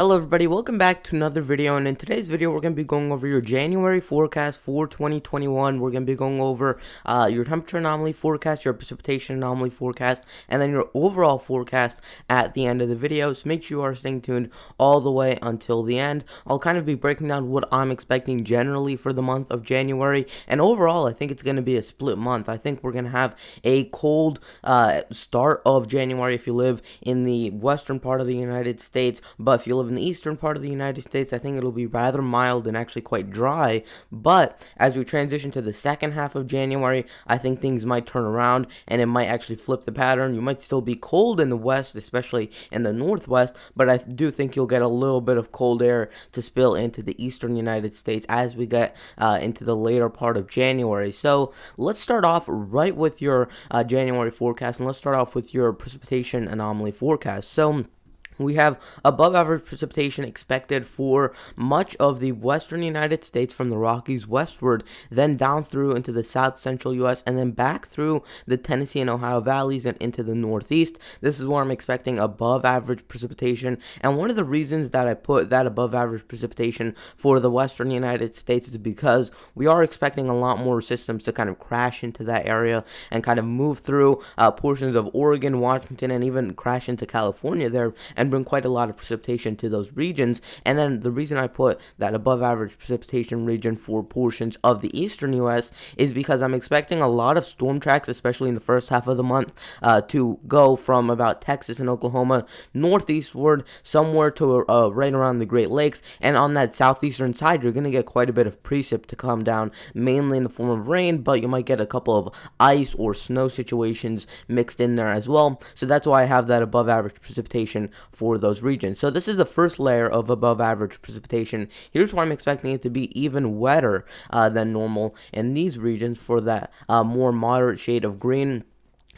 Hello everybody, welcome back to another video, and in today's video we're going to be going over your January forecast for 2021. We're going to be going over your temperature anomaly forecast, your precipitation anomaly forecast, and then your overall forecast at the end of the video. So make sure you are staying tuned all the way until the end. I'll kind of be breaking down what I'm expecting generally for the month of January, and overall I think it's going to be a split month. I think we're going to have a cold start of January if you live in the western part of the United States, but if you live in the eastern part of the United States, I think it'll be rather mild and actually quite dry. But as we transition to the second half of January, I think things might turn around and it might actually flip the pattern. You might still be cold in the west, especially in the northwest, but I do think you'll get a little bit of cold air to spill into the eastern United States as we get into the later part of January. So let's start off right with your January forecast, and let's start off with your precipitation anomaly forecast. So we have above average precipitation expected for much of the western United States from the Rockies westward, then down through into the south central U.S., and then back through the Tennessee and Ohio valleys and into the northeast. This is where I'm expecting above average precipitation, and one of the reasons that I put that above average precipitation for the western United States is because we are expecting a lot more systems to kind of crash into that area and kind of move through portions of Oregon, Washington, and even crash into California there, and bring quite a lot of precipitation to those regions. And then the reason I put that above average precipitation region for portions of the eastern U.S. is because I'm expecting a lot of storm tracks, especially in the first half of the month, to go from about Texas and Oklahoma northeastward somewhere to right around the Great Lakes. And on that southeastern side, you're going to get quite a bit of precip to come down, mainly in the form of rain, but you might get a couple of ice or snow situations mixed in there as well. So that's why I have that above average precipitation for those regions. So this is the first layer of above average precipitation. Here's where I'm expecting it to be even wetter than normal in these regions for that more moderate shade of green.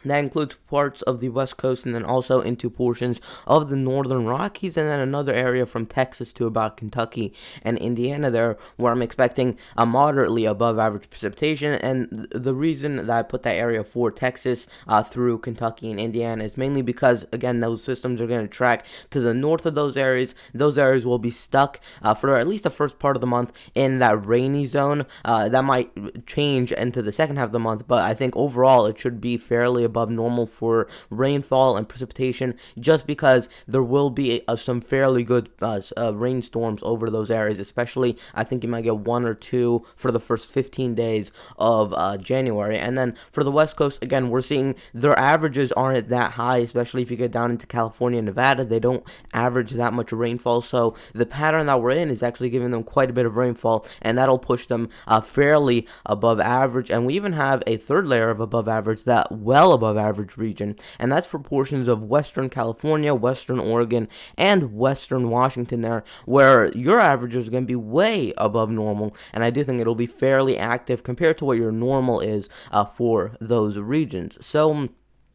That includes parts of the West Coast and then also into portions of the northern Rockies, and then another area from Texas to about Kentucky and Indiana there, where I'm expecting a moderately above average precipitation. And the reason that I put that area for Texas through Kentucky and Indiana is mainly because, again, those systems are going to track to the north of those areas. Those areas will be stuck for at least the first part of the month in that rainy zone. That might change into the second half of the month, but I think overall it should be fairly above normal for rainfall and precipitation, just because there will be some fairly good rainstorms over those areas. Especially, I think you might get one or two for the first 15 days of January. And then for the West Coast, again, we're seeing their averages aren't that high, especially if you get down into California and Nevada. They don't average that much rainfall, so the pattern that we're in is actually giving them quite a bit of rainfall, and that'll push them fairly above average. And we even have a third layer of above average, that well above average region, and that's for portions of western California, western Oregon, and western Washington there, where your averages are going to be way above normal, and I do think it'll be fairly active compared to what your normal is for those regions. So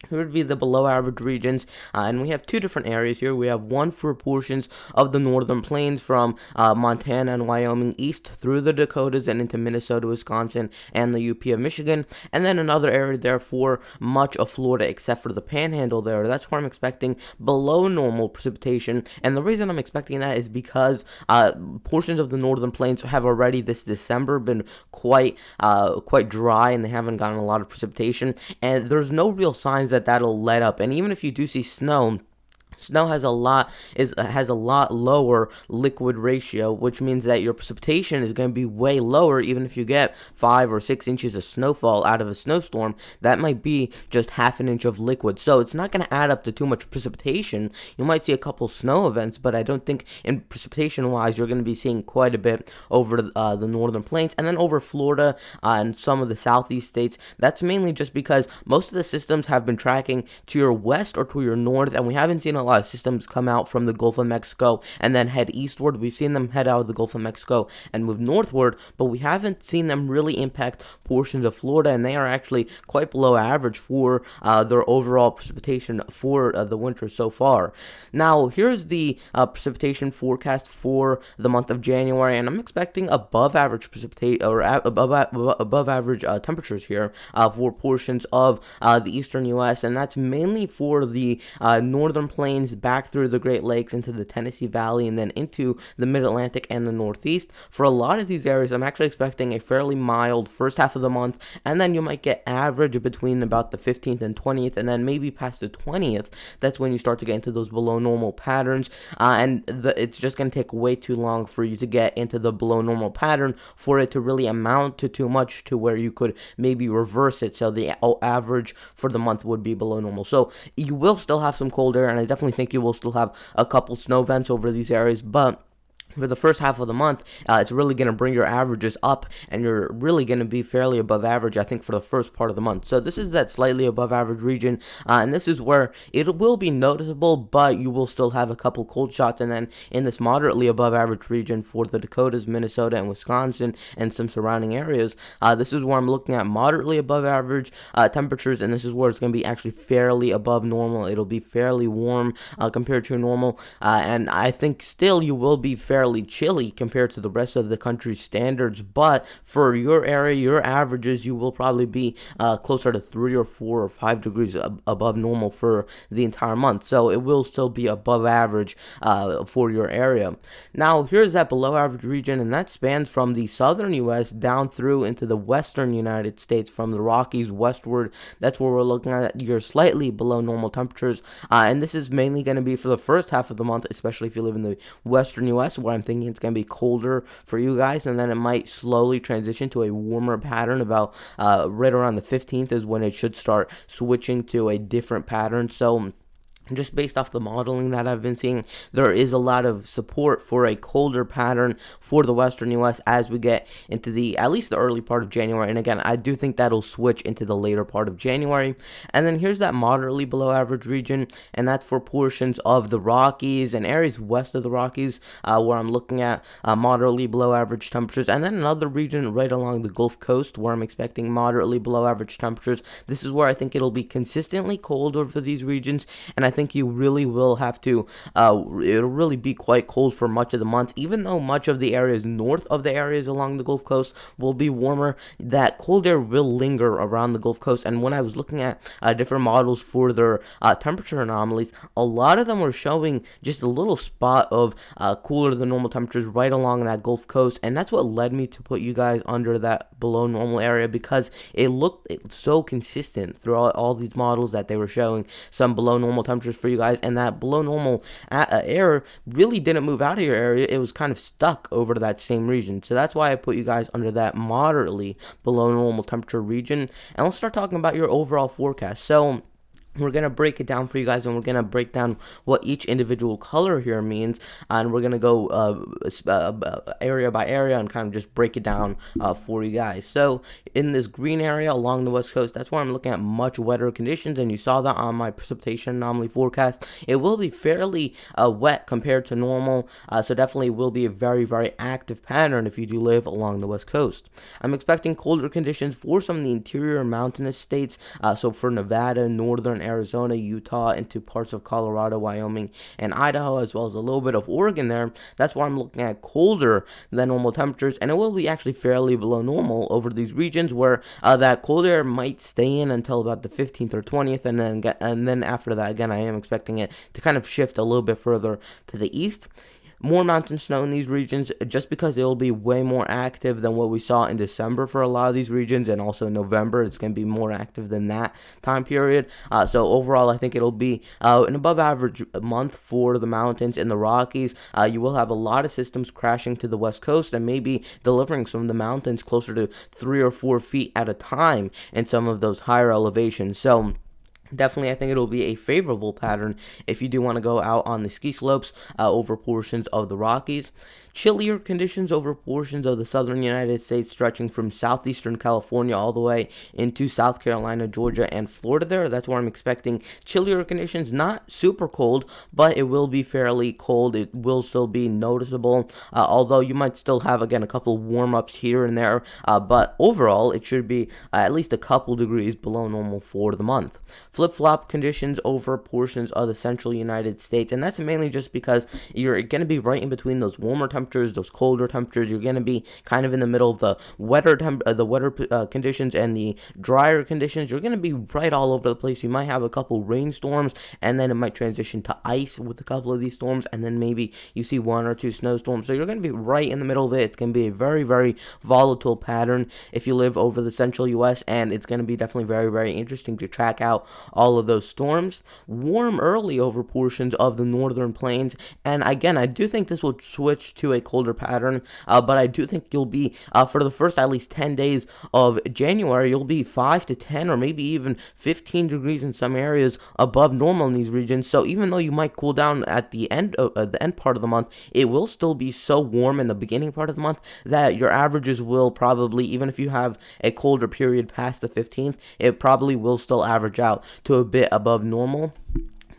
here would be the below average regions, and we have two different areas here. We have one for portions of the northern plains from Montana and Wyoming east through the Dakotas and into Minnesota, Wisconsin, and the UP of Michigan, and then another area there for much of Florida except for the panhandle there. That's where I'm expecting below normal precipitation, and the reason I'm expecting that is because portions of the northern plains have already this December been quite dry, and they haven't gotten a lot of precipitation, and there's no real signs that that'll let up. And even if you do see snow has a lot lower liquid ratio, which means that your precipitation is going to be way lower. Even if you get 5 or 6 inches of snowfall out of a snowstorm, that might be just half an inch of liquid. So it's not going to add up to too much precipitation. You might see a couple snow events, but I don't think in precipitation wise you're going to be seeing quite a bit over the northern plains, and then over Florida and some of the southeast states. That's mainly just because most of the systems have been tracking to your west or to your north, and we haven't seen a lot of systems come out from the Gulf of Mexico and then head eastward. We've seen them head out of the Gulf of Mexico and move northward, but we haven't seen them really impact portions of Florida, and they are actually quite below average for their overall precipitation for the winter so far. Now, here's the precipitation forecast for the month of January, and I'm expecting above average precipitation or above average temperatures here for portions of the eastern U.S., and that's mainly for the northern plains Plains, back through the Great Lakes into the Tennessee Valley, and then into the Mid-Atlantic and the Northeast. For a lot of these areas, I'm actually expecting a fairly mild first half of the month, and then you might get average between about the 15th and 20th, and then maybe past the 20th, that's when you start to get into those below normal patterns, it's just going to take way too long for you to get into the below normal pattern for it to really amount to too much to where you could maybe reverse it, so the average for the month would be below normal. So you will still have some cold air, and I definitely think you will still have a couple snow events over these areas, but for the first half of the month, it's really going to bring your averages up, and you're really going to be fairly above average, I think, for the first part of the month. So this is that slightly above average region, and this is where it will be noticeable, but you will still have a couple cold shots. And then in this moderately above average region for the Dakotas, Minnesota, and Wisconsin, and some surrounding areas, this is where I'm looking at moderately above average temperatures, and this is where it's going to be actually fairly above normal. It'll be fairly warm compared to normal, and I think still you will be fairly chilly compared to the rest of the country's standards, but for your area, your averages, you will probably be closer to 3 or 4 or 5 degrees above normal for the entire month. So it will still be above average for your area. Now here's that below average region, and that spans from the southern U.S. down through into the western United States, from the Rockies westward. That's where we're looking at your slightly below normal temperatures, and this is mainly going to be for the first half of the month, especially if you live in the western U.S., where I'm thinking it's going to be colder for you guys, and then it might slowly transition to a warmer pattern about right around the 15th is when it should start switching to a different pattern. So just based off the modeling that I've been seeing, there is a lot of support for a colder pattern for the western U.S. as we get into at least the early part of January. And again, I do think that'll switch into the later part of January. And then here's that moderately below average region, and that's for portions of the Rockies and areas west of the Rockies, where I'm looking at moderately below average temperatures. And then another region right along the Gulf Coast where I'm expecting moderately below average temperatures. This is where I think it'll be consistently cold over these regions, and I think you really will have to, it'll really be quite cold for much of the month, even though much of the areas north of the areas along the Gulf Coast will be warmer. That cold air will linger around the Gulf Coast, and when I was looking at different models for their temperature anomalies, a lot of them were showing just a little spot of cooler than normal temperatures right along that Gulf Coast, and that's what led me to put you guys under that below normal area, because it looked so consistent throughout all these models that they were showing some below normal temperatures for you guys, and that below normal air really didn't move out of your area. It was kind of stuck over to that same region. So that's why I put you guys under that moderately below normal temperature region. And let's start talking about your overall forecast. So we're going to break it down for you guys, and we're going to break down what each individual color here means, and we're going to go area by area and kind of just break it down for you guys. So in this green area along the west coast, that's where I'm looking at much wetter conditions, and you saw that on my precipitation anomaly forecast. It will be fairly wet compared to normal, so definitely will be a very, very active pattern if you do live along the west coast. I'm expecting colder conditions for some of the interior mountainous states, so for Nevada, northern Arizona, Utah, into parts of Colorado, Wyoming, and Idaho, as well as a little bit of Oregon there. That's why I'm looking at colder than normal temperatures, and it will be actually fairly below normal over these regions where that cold air might stay in until about the 15th or 20th, and then after that, again, I am expecting it to kind of shift a little bit further to the east. More mountain snow in these regions, just because it will be way more active than what we saw in December for a lot of these regions, and also November. It's going to be more active than that time period. So overall, I think it'll be an above average month for the mountains in the Rockies. You will have a lot of systems crashing to the west coast and maybe delivering some of the mountains closer to 3 or 4 feet at a time in some of those higher elevations. So definitely, I think it'll be a favorable pattern if you do want to go out on the ski slopes over portions of the Rockies. Chillier conditions over portions of the southern United States, stretching from southeastern California all the way into South Carolina, Georgia, and Florida there. That's where I'm expecting chillier conditions. Not super cold, but it will be fairly cold. It will still be noticeable, although you might still have, again, a couple warm-ups here and there. But overall, it should be at least a couple degrees below normal for the month. flip-flop conditions over portions of the central United States, and that's mainly just because you're going to be right in between those warmer temperatures, those colder temperatures. You're going to be kind of in the middle of the wetter conditions and the drier conditions. You're going to be right all over the place. You might have a couple rainstorms, and then it might transition to ice with a couple of these storms, and then maybe you see one or two snowstorms. So you're going to be right in the middle of it. It's going to be a very, very volatile pattern if you live over the central U.S., and it's going to be definitely very, very interesting to track out all of those storms. Warm early over portions of the northern plains, and again, I do think this will switch to a colder pattern, but I do think you'll be, for the first at least 10 days of January, you'll be 5 to 10 or maybe even 15 degrees in some areas above normal in these regions. So even though you might cool down at the end part of the month, it will still be so warm in the beginning part of the month that your averages will probably, even if you have a colder period past the 15th, it probably will still average out to a bit above normal.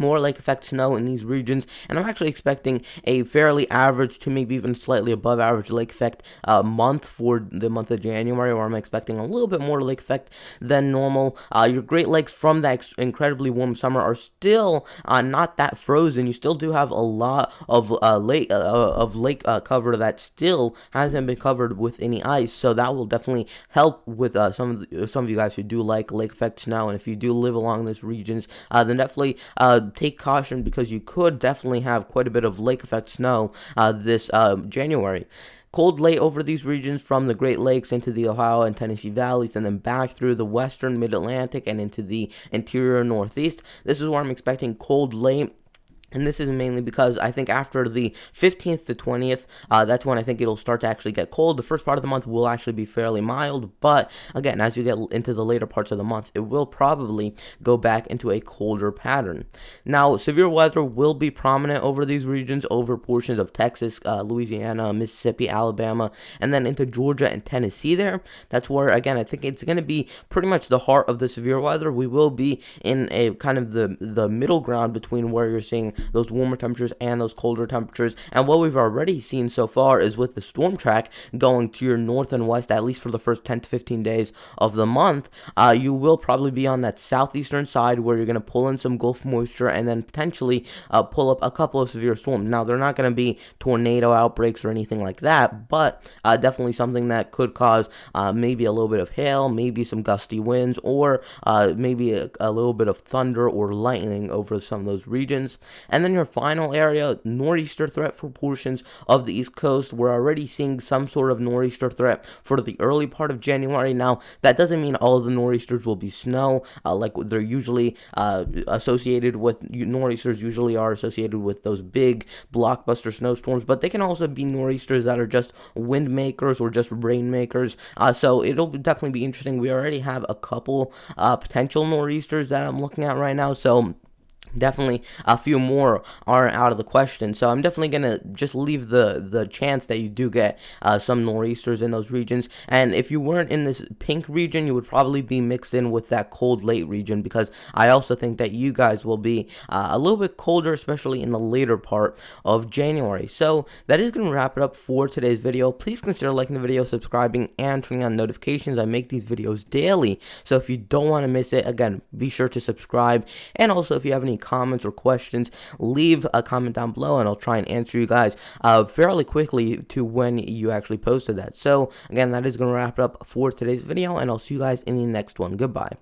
More lake effect snow in these regions, and I'm actually expecting a fairly average to maybe even slightly above average lake effect month for the month of January, where I'm expecting a little bit more lake effect than normal. Your Great Lakes from that incredibly warm summer are still not that frozen. You still do have a lot of lake cover that still hasn't been covered with any ice, so that will definitely help with some of you guys who do like lake effect snow, and if you do live along those regions, then definitely take caution, because you could definitely have quite a bit of lake effect snow this January. Cold late over these regions from the Great Lakes into the Ohio and Tennessee valleys, and then back through the western mid-Atlantic and into the interior northeast. This is where I'm expecting cold late. And this is mainly because I think after the 15th to 20th, that's when I think it'll start to actually get cold. The first part of the month will actually be fairly mild, but again, as you get into the later parts of the month, it will probably go back into a colder pattern. Now, severe weather will be prominent over these regions, over portions of Texas, Louisiana, Mississippi, Alabama, and then into Georgia and Tennessee there. That's where, again, I think it's going to be pretty much the heart of the severe weather. We will be in a kind of the middle ground between where you're seeing those warmer temperatures and those colder temperatures. And what we've already seen so far is with the storm track going to your north and west, at least for the first 10 to 15 days of the month, you will probably be on that southeastern side where you're going to pull in some Gulf moisture and then potentially pull up a couple of severe storms. Now, they're not going to be tornado outbreaks or anything like that, but definitely something that could cause maybe a little bit of hail, maybe some gusty winds, or maybe a little bit of thunder or lightning over some of those regions. And then your final area, nor'easter threat for portions of the East Coast. We're already seeing some sort of nor'easter threat for the early part of January. Now, that doesn't mean all of the nor'easters will be snow, like they're usually associated with. Nor'easters usually are associated with those big blockbuster snowstorms, but they can also be nor'easters that are just wind makers or just rain makers. So it'll definitely be interesting. We already have a couple potential nor'easters that I'm looking at right now, so definitely a few more aren't out of the question. So I'm definitely going to just leave the chance that you do get some nor'easters in those regions. And if you weren't in this pink region, you would probably be mixed in with that cold late region, because I also think that you guys will be a little bit colder, especially in the later part of January. So that is going to wrap it up for today's video. Please consider liking the video, subscribing, and turning on notifications. I make these videos daily, so if you don't want to miss it, again, be sure to subscribe. And also, if you have any comments or questions, leave a comment down below, and I'll try and answer you guys fairly quickly to when you actually posted that. So again, that is going to wrap it up for today's video, and I'll see you guys in the next one. Goodbye.